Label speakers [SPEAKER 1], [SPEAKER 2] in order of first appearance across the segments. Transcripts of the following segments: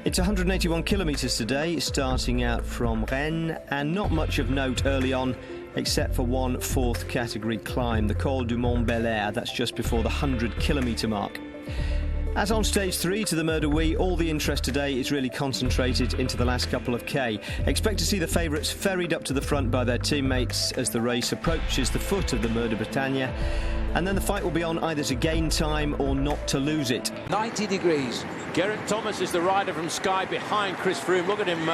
[SPEAKER 1] It's 181 kilometres today, starting out from Rennes, and not much of note early on, except for one fourth category climb, the Col du Mont Belair. That's just before the 100-kilometre mark. As on stage 3 to the Mur de Huy, all the interest today is really concentrated into the last couple of K. Expect to see the favourites ferried up to the front by their teammates as the race approaches the foot of the Mur de Bretagne. And then the fight will be on either to gain time or not to lose it.
[SPEAKER 2] 90 degrees.
[SPEAKER 3] Geraint Thomas is the rider from Sky behind Chris Froome. Look at him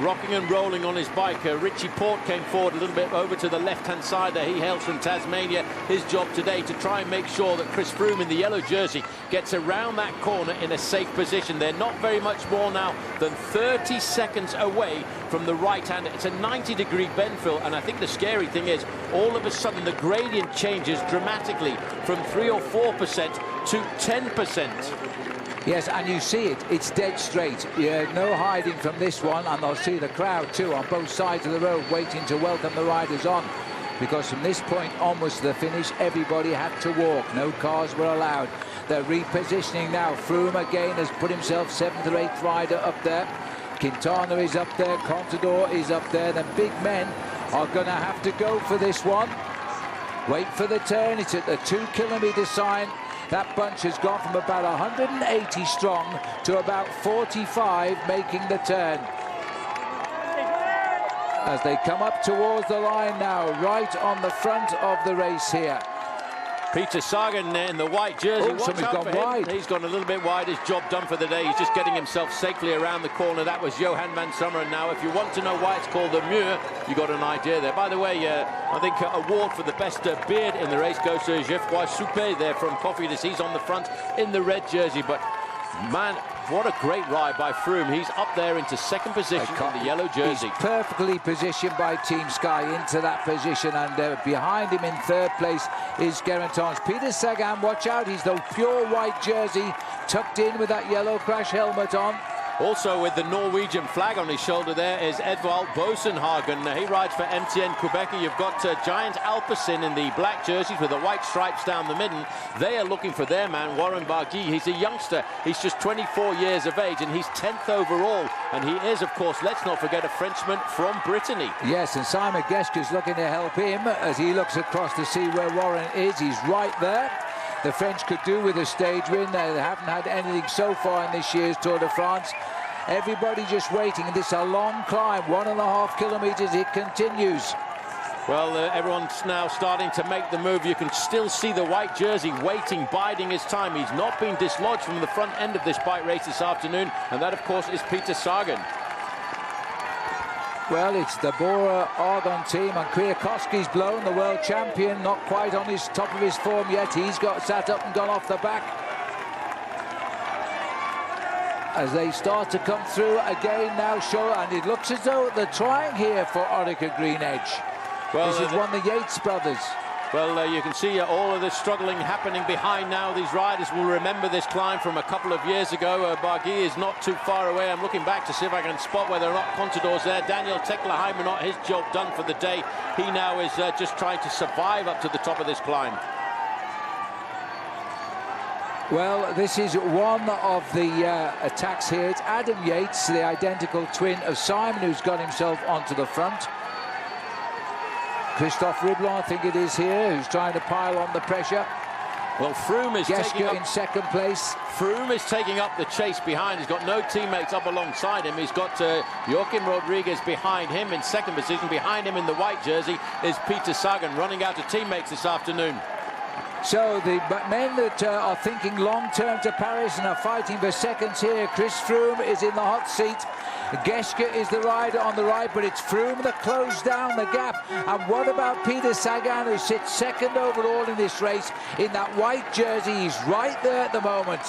[SPEAKER 3] rocking and rolling on his bike. Richie Porte came forward a little bit over to the left-hand side there. He hails from Tasmania. His job today to try and make sure that Chris Froome in the yellow jersey gets around that corner in a safe position. They're not very much more now than 30 seconds away from the right-hander. It's a 90-degree bend, Phil, and I think the scary thing is all of a sudden the gradient changes dramatically from 3 or 4% to 10%.
[SPEAKER 2] Yes, and you see it. It's dead straight. Yeah, no hiding from this one, and I'll see the crowd too on both sides of the road waiting to welcome the riders on, because from this point onwards to the finish, everybody had to walk. No cars were allowed. They're repositioning now. Froome again has put himself 7th or 8th rider up there. Quintana is up there. Contador is up there. The big men are going to have to go for this one. Wait for the turn. It's at the 2-kilometre sign. That bunch has gone from about 180 strong to about 45 making the turn. As they come up towards the line now, right on the front of the race here.
[SPEAKER 3] Peter Sagan in the white jersey.
[SPEAKER 2] Oh, somebody's gone wide.
[SPEAKER 3] He's gone a little bit wide. His job done for the day. He's just getting himself safely around the corner. That was Johan van Sommer. And now, if you want to know why it's called the Mur, you got an idea there. By the way, I think award for the best beard in the race goes to Geoffroy Soupé there from Cofidis. He's on the front in the red jersey. But man, what a great ride by Froome. He's up there into second position in the yellow jersey.
[SPEAKER 2] He's perfectly positioned by Team Sky into that position, and behind him in third place is Geraint Thomas. Peter Sagan, watch out, he's the pure white jersey tucked in with that yellow crash helmet on.
[SPEAKER 3] Also with the Norwegian flag on his shoulder there is Edvald Bosenhagen. He rides for MTN Quebec. You've got Giant Alpecin in the black jerseys with the white stripes down the midden. They are looking for their man, Warren Barguil. He's a youngster. He's just 24 years of age, and he's 10th overall. And he is, of course, let's not forget, a Frenchman from Brittany.
[SPEAKER 2] Yes, and Simon Geschke is looking to help him as he looks across to see where Warren is. He's right there. The French could do with a stage win. They haven't had anything so far in this year's Tour de France. Everybody just waiting, and this is a long climb, 1.5 kilometres. It continues.
[SPEAKER 3] Well, everyone's now starting to make the move. You can still see the white jersey waiting, biding his time. He's not been dislodged from the front end of this bike race this afternoon, and that, of course, is Peter Sagan.
[SPEAKER 2] Well, it's the Bora Argon team, and Kwiatkowski's blown, the world champion, not quite on his top of his form yet. He's got sat up and gone off the back. As they start to come through again now, and it looks as though they're trying here for Orica Green Edge. Well, this is one of the Yates brothers.
[SPEAKER 3] Well, you can see all of this struggling happening behind now. These riders will remember this climb from a couple of years ago. Barguil is not too far away. I'm looking back to see if I can spot whether or not Contador's there. Daniel Tekla-Heimer, not his job done for the day. He now is just trying to survive up to the top of this climb.
[SPEAKER 2] Well, this is one of the attacks here. It's Adam Yates, the identical twin of Simon, who's got himself onto the front. Christophe Riblon, I think it is here, who's trying to pile on the pressure.
[SPEAKER 3] Well, Froome is taking up
[SPEAKER 2] in second place.
[SPEAKER 3] Froome is taking up the chase behind. He's got no teammates up alongside him. He's got Joaquim Rodriguez behind him in second position. Behind him in the white jersey is Peter Sagan, running out of teammates this afternoon.
[SPEAKER 2] So the men that are thinking long-term to Paris and are fighting for seconds here. Chris Froome is in the hot seat. Geschke is the rider on the right, but it's Froome that closed down the gap. And what about Peter Sagan, who sits second overall in this race in that white jersey? He's right there at the moment.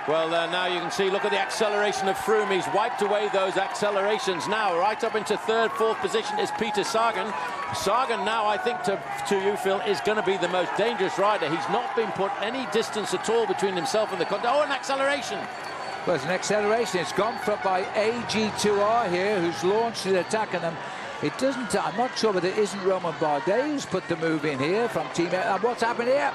[SPEAKER 3] Well, now you can see, look at the acceleration of Froome. He's wiped away those accelerations now. Right up into third, fourth position is Peter Sagan. Sagan now, I think, to you, Phil, is going to be the most dangerous rider. He's not been put any distance at all between himself and the... Oh, an acceleration!
[SPEAKER 2] Well, it's an acceleration. It's gone from by AG2R here, who's launched the attack on them. It doesn't, I'm not sure whether it isn't Roman Bardet who's put the move in here from Team A. And what's happened here?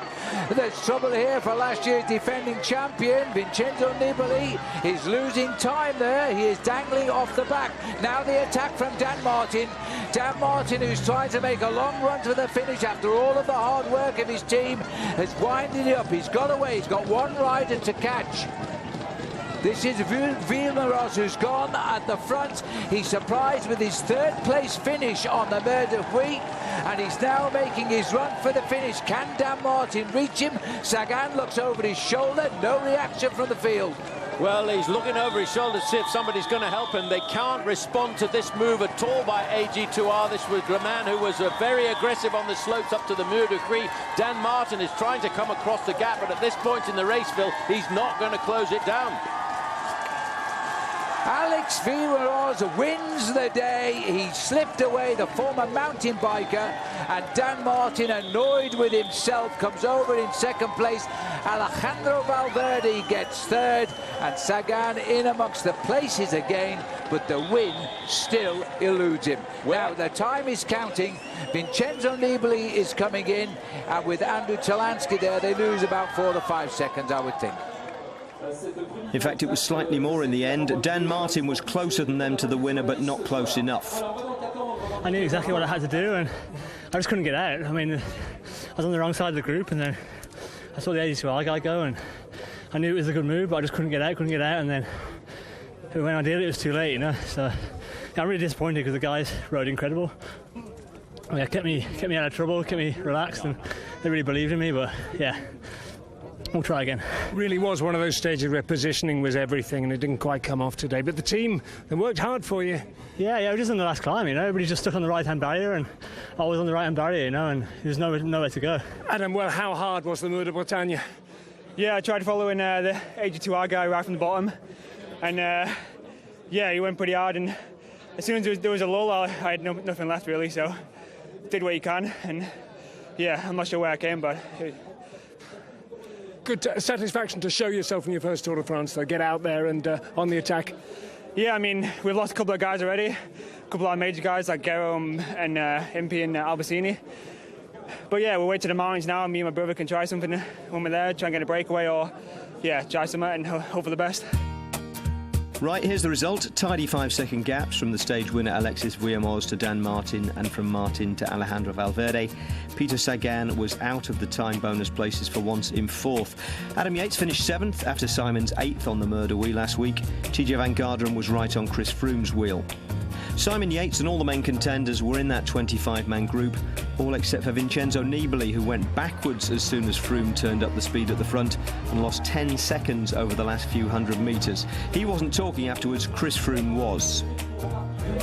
[SPEAKER 2] There's trouble here for last year's defending champion, Vincenzo Nibali. He's losing time there. He is dangling off the back. Now the attack from Dan Martin. Dan Martin, who's trying to make a long run to the finish after all of the hard work of his team, has winded it up. He's got away. He's got one rider to catch. This is Villemeros, who's gone at the front. He's surprised with his third place finish on the Mer de Huy, and he's now making his run for the finish. Can Dan Martin reach him? Sagan looks over his shoulder. No reaction from the field.
[SPEAKER 3] Well, he's looking over his shoulder to see if somebody's going to help him. They can't respond to this move at all by AG2R. This was Graman, who was very aggressive on the slopes up to the Mur de Huy. Dan Martin is trying to come across the gap, but at this point in the race, Phil, he's not going to close it down.
[SPEAKER 2] Alex Villemeros wins the day. He slipped away, the former mountain biker, and Dan Martin, annoyed with himself, comes over in second place. Alejandro Valverde gets third, and Sagan in amongst the places again, but the win still eludes him. Now the time is counting. Vincenzo Nibali is coming in, and with Andrew Talansky there, they lose about 4 to 5 seconds, I would think.
[SPEAKER 1] In fact, it was slightly more in the end. Dan Martin was closer than them to the winner, but not close enough.
[SPEAKER 4] I knew exactly what I had to do, and I just couldn't get out. I mean, I was on the wrong side of the group, and then I saw the AG2R guy go, and I knew it was a good move, but I just couldn't get out, and then when I did, it was too late, you know. So yeah, I'm really disappointed because the guys rode incredible. Yeah, kept me out of trouble, kept me relaxed, and they really believed in me. But yeah, we'll try again.
[SPEAKER 5] Really was one of those stages where positioning was everything, and it didn't quite come off today. But the team, they worked hard for you.
[SPEAKER 4] Yeah, we're just on the last climb, you know. Everybody just stuck on the right-hand barrier, and I was on the right-hand barrier, you know, and there's nowhere to go.
[SPEAKER 5] Adam, well, how hard was the Mur de Bretagne?
[SPEAKER 4] Yeah, I tried following the AG2R guy right from the bottom, and yeah, he went pretty hard, and as soon as there was a lull, I had nothing left really, so did what you can, and yeah, I'm not sure where I came, but
[SPEAKER 5] good satisfaction to show yourself in your first Tour de France, though. Get out there and on the attack.
[SPEAKER 4] Yeah, I mean, we've lost a couple of guys already, a couple of major guys like Gero and Impi and Albacini. But yeah, we'll wait to the mountains now, and me and my brother can try something when we're there, try and get a breakaway, or yeah, try something and hope for the best.
[SPEAKER 1] Right, here's the result. Tidy 5-second gaps from the stage winner Alexis Villemeros to Dan Martin, and from Martin to Alejandro Valverde. Peter Sagan was out of the time bonus places for once in 4th. Adam Yates finished 7th after Simon's 8th on the Mur de Huy last week. TJ Van Garderen was right on Chris Froome's wheel. Simon Yates and all the main contenders were in that 25-man group, all except for Vincenzo Nibali, who went backwards as soon as Froome turned up the speed at the front and lost 10 seconds over the last few hundred metres. He wasn't talking afterwards, Chris Froome was.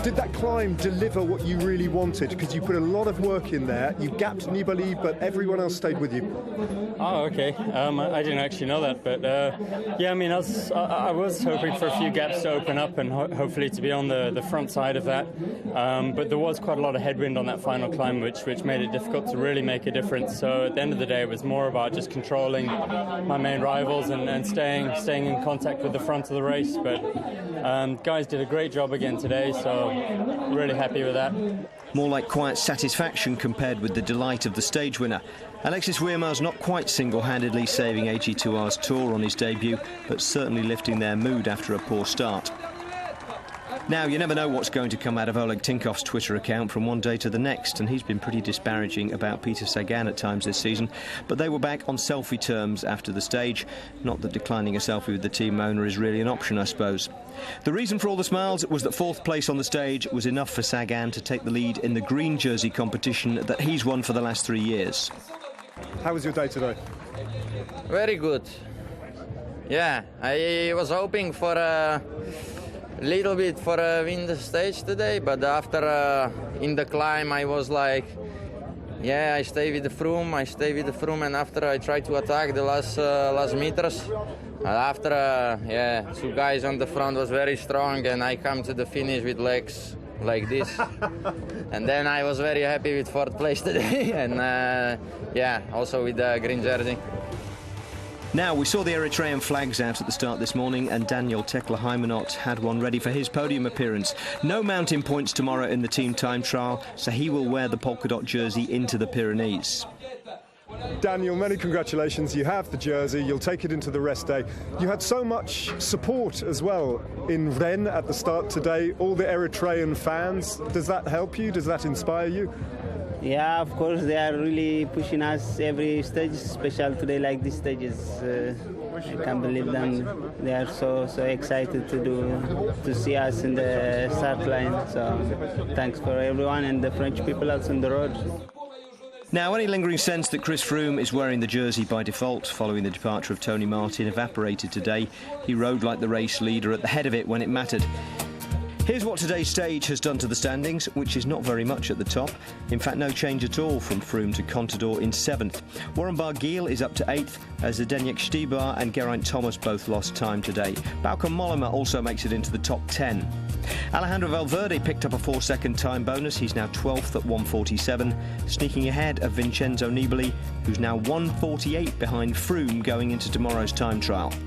[SPEAKER 6] Did that climb deliver what you really wanted? Because you put a lot of work in there. You gapped Nibali, but everyone else stayed with you.
[SPEAKER 7] Oh, okay. I didn't actually know that, but yeah, I mean, I was hoping for a few gaps to open up and hopefully to be on the front side of that. But there was quite a lot of headwind on that final climb, which made it difficult to really make a difference. So at the end of the day, it was more about just controlling my main rivals and staying in contact with the front of the race. But guys did a great job again today, so really happy with that.
[SPEAKER 1] More like quiet satisfaction compared with the delight of the stage winner. Alexis Villemeros not quite single-handedly saving AG2R's Tour on his debut, but certainly lifting their mood after a poor start. Now, you never know what's going to come out of Oleg Tinkov's Twitter account from one day to the next, and he's been pretty disparaging about Peter Sagan at times this season, but they were back on selfie terms after the stage. Not that declining a selfie with the team owner is really an option, I suppose. The reason for all the smiles was that 4th place on the stage was enough for Sagan to take the lead in the green jersey competition that he's won for the last 3 years.
[SPEAKER 6] How was your day today?
[SPEAKER 8] Very good. Yeah, I was hoping for a little bit for a win the stage today, but after in the climb I was like, yeah, I stay with the Froome, and after I tried to attack the last meters, after yeah, 2 guys on the front was very strong, and I come to the finish with legs like this. And then I was very happy with 4th place today, and yeah, also with the green jersey.
[SPEAKER 1] Now, we saw the Eritrean flags out at the start this morning, and Daniel Tekla-Hymanot had one ready for his podium appearance. No mountain points tomorrow in the team time trial, so he will wear the polka dot jersey into the Pyrenees.
[SPEAKER 6] Daniel, many congratulations. You have the jersey, you'll take it into the rest day. You had so much support as well in Rennes at the start today, all the Eritrean fans. Does that help you? Does that inspire you?
[SPEAKER 9] Yeah, of course, they are really pushing us every stage, special today like these stages. I can't believe them. They are so excited to see us in the start line. So thanks for everyone and the French people out on the road.
[SPEAKER 1] Now, any lingering sense that Chris Froome is wearing the jersey by default following the departure of Tony Martin evaporated today. He rode like the race leader at the head of it when it mattered. Here's what today's stage has done to the standings, which is not very much at the top. In fact, no change at all from Froome to Contador in 7th. Warren Barguil is up to 8th, as Zdeněk Štýbar and Geraint Thomas both lost time today. Bauke Mollema also makes it into the top 10. Alejandro Valverde picked up a 4-second time bonus. He's now 12th at 1:47, sneaking ahead of Vincenzo Nibali, who's now 1:48 behind Froome going into tomorrow's time trial.